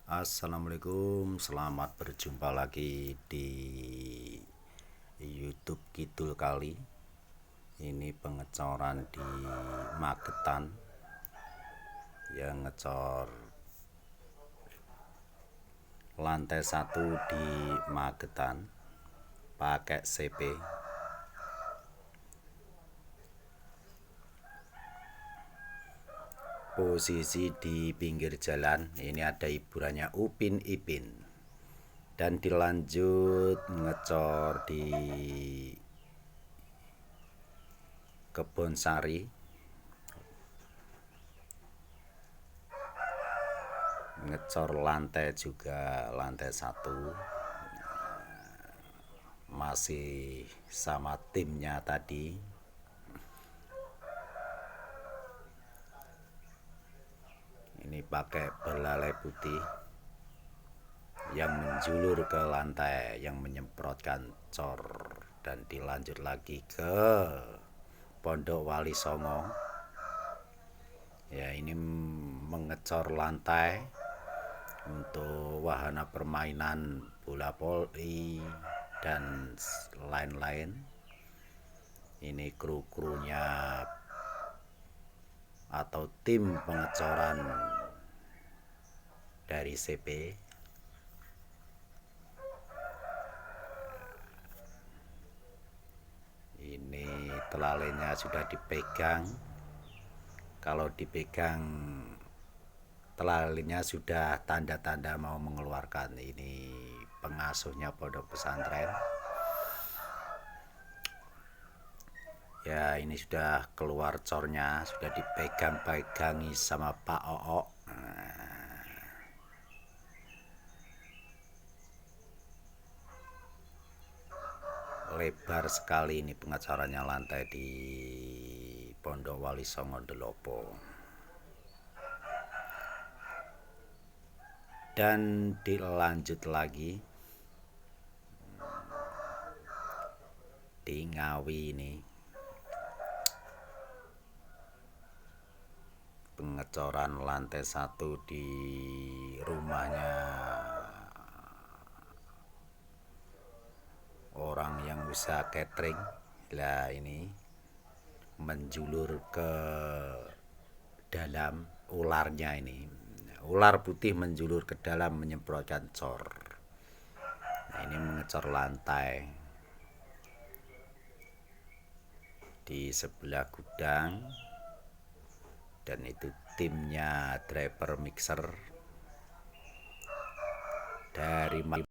Assalamualaikum, selamat berjumpa lagi di YouTube Kidul Kali. Ini pengecoran di Magetan, yang ngecor lantai 1 di Magetan pakai CP. Posisi di pinggir jalan, ini ada hiburannya Upin Ipin, dan dilanjut ngecor di Kebon Sari, ngecor lantai juga, lantai 1 masih sama timnya tadi. Ini pakai belalai putih yang menjulur ke lantai, yang menyemprotkan cor, dan dilanjut lagi ke Pondok Wali Songo. Ya, ini mengecor lantai untuk wahana permainan bola voli dan lain-lain. Ini kru-krunya atau tim pengecoran dari CP. Ini telalainya sudah dipegang. Kalau dipegang telalainya sudah tanda-tanda mau mengeluarkan. Ini pengasuhnya pondok pesantren. Ya, ini sudah keluar cornya, sudah dipegang-pegangi sama Pak Oo. Lebar sekali ini pengecorannya lantai di Pondok Wali Songo Ndelopo. Dan dilanjut lagi di Ngawi ini. Pengecoran lantai 1 di rumahnya orang yang usaha catering. Lah, ini menjulur ke dalam ularnya ini. Ular putih menjulur ke dalam menyemprotkan cor. Nah, ini mengecor lantai di sebelah gudang, dan itu timnya driver mixer dari